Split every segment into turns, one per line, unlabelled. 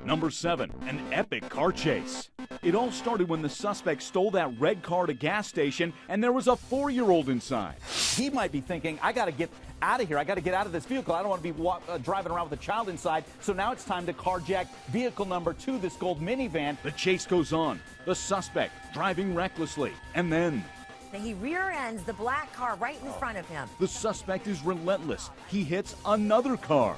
Number 7, an epic car chase. It all started when the suspect stole that red car at a gas station and there was a 4-year-old inside. He might be thinking, I got to get out of here. I got to get out of this vehicle. I don't want to be driving around with a child inside. So now it's time to carjack vehicle number 2, this gold minivan. The chase goes on. The suspect driving recklessly. And then
he rear ends the black car right in front of him.
the suspect is relentless. He hits another car.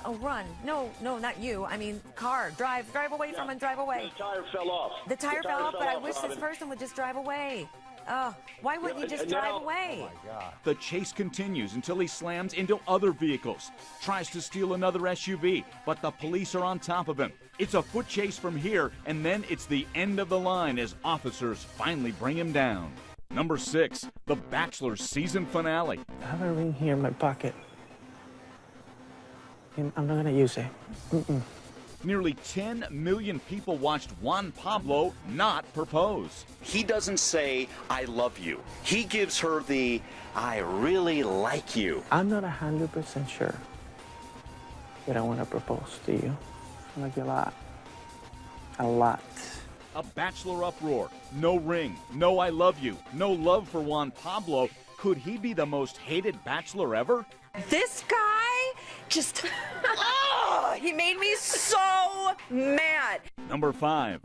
Oh, run. No, not you. I mean, car. Drive away from him, drive away.
The tire fell off.
The tire fell off, but I wish this person would just drive away. Oh, why wouldn't you just drive away?
Oh, my God.
The chase continues until he slams into other vehicles, tries to steal another SUV, but the police are on top of him. It's a foot chase from here, and then it's the end of the line as officers finally bring him down. Number 6, The Bachelor season finale.
I have a ring here in my pocket. I'm not gonna use it.
Nearly 10 million people watched Juan Pablo not propose.
He doesn't say, I love you. He gives her the, I really like you.
I'm not 100% sure that I want to propose to you. I like you a lot. A lot.
A bachelor uproar. No ring, no I love you, no love for Juan Pablo. Could he be the most hated bachelor ever?
This guy just, oh, he made me so mad.
Number 5.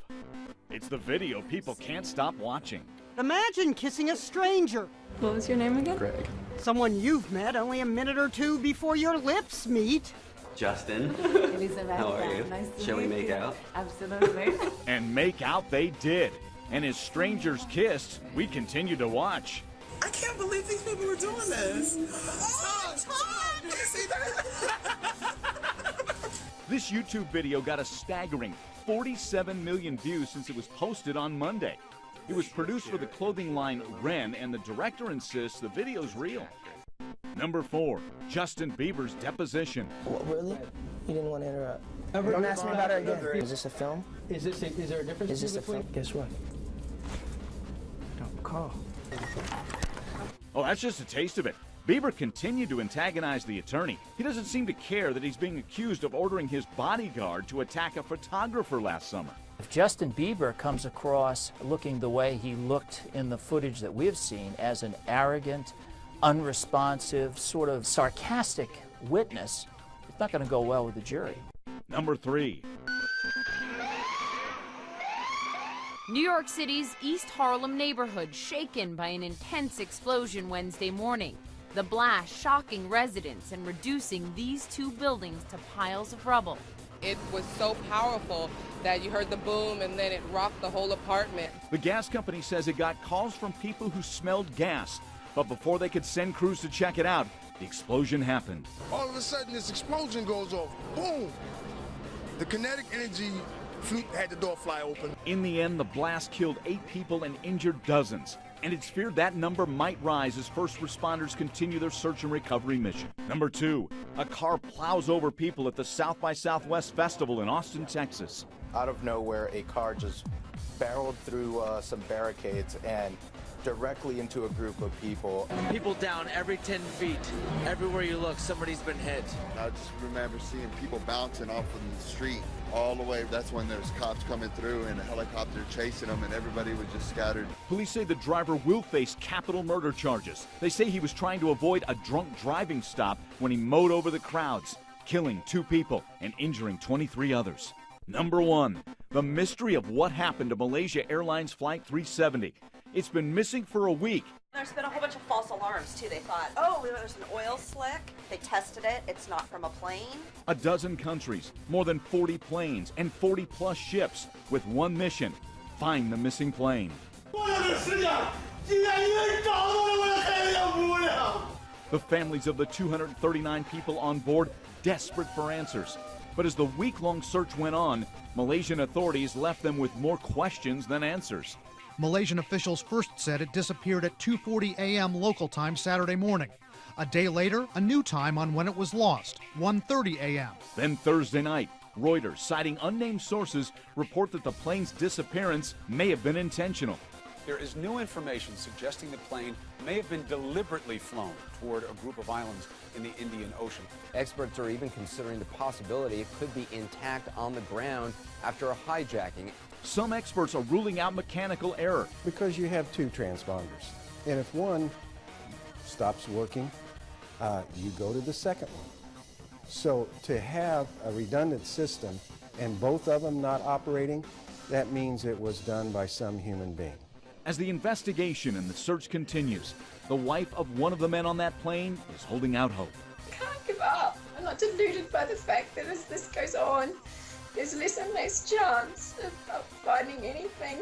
It's the video people can't stop watching.
Imagine kissing a stranger.
What was your name again?
Greg.
Someone you've met only a minute or two before your lips meet.
Justin.
Elizabeth.
How are you?
Nice to
Shall we
meet
make
you.
out?
Absolutely.
And make out they did. And as strangers kissed, we continued to watch.
I can't believe these people were doing this. Oh, Tom! You see that?
This YouTube video got a staggering 47 million views since it was posted on Monday. It was produced for the clothing line Ren, and the director insists the video's real. Number 4, Justin Bieber's deposition.
What, really? You didn't want to interrupt. Don't ask me about it again. Is this a film?
Is there a difference?
Is this a film? Guess what?
Don't call.
Oh, that's just a taste of it. Bieber continued to antagonize the attorney. He doesn't seem to care that he's being accused of ordering his bodyguard to attack a photographer last summer.
If Justin Bieber comes across looking the way he looked in the footage that we've seen as an arrogant, unresponsive, sort of sarcastic witness, it's not going to go well with the jury.
Number 3.
New York City's East Harlem neighborhood shaken by an intense explosion Wednesday morning. The blast shocking residents and reducing these 2 buildings to piles of rubble.
It was so powerful that you heard the boom and then it rocked the whole apartment.
The gas company says it got calls from people who smelled gas, but before they could send crews to check it out, the explosion happened.
All of a sudden, this explosion goes off. Boom! The kinetic energy had the door fly open.
In the end, the blast killed 8 people and injured dozens. And it's feared that number might rise as first responders continue their search and recovery mission. Number 2, a car plows over people at the South by Southwest Festival in Austin, Texas.
Out of nowhere, a car just barreled through some barricades and directly into a group of people.
People down every 10 feet. Everywhere you look, somebody's been hit.
I just remember seeing people bouncing off of the street all the way. That's when there's cops coming through and a helicopter chasing them, and everybody was just scattered.
Police say the driver will face capital murder charges. They say he was trying to avoid a drunk driving stop when he mowed over the crowds, killing 2 people and injuring 23 others. Number 1, the mystery of what happened to Malaysia Airlines Flight 370. It's been missing for a week.
There's been a whole bunch of false alarms, too. They thought, oh, there's an oil slick. They tested it. It's not from a plane.
A dozen countries, more than 40 planes, and 40-plus ships with one mission: find the missing plane. The families of the 239 people on board desperate for answers. But as the week-long search went on, Malaysian authorities left them with more questions than answers.
Malaysian officials first said it disappeared at 2:40 a.m. local time Saturday morning. A day later, a new time on when it was lost, 1:30 a.m.
Then Thursday night, Reuters, citing unnamed sources, report that the plane's disappearance may have been intentional.
There is new information suggesting the plane may have been deliberately flown toward a group of islands in the Indian Ocean.
Experts are even considering the possibility it could be intact on the ground after a hijacking.
Some experts are ruling out mechanical error.
Because you have two transponders, and if one stops working, you go to the second one. So to have a redundant system and both of them not operating, that means it was done by some human being.
As the investigation and the search continues, the wife of one of the men on that plane is holding out hope.
I can't give up. I'm not deluded by the fact that as this goes on, there's less and less chance of finding anything.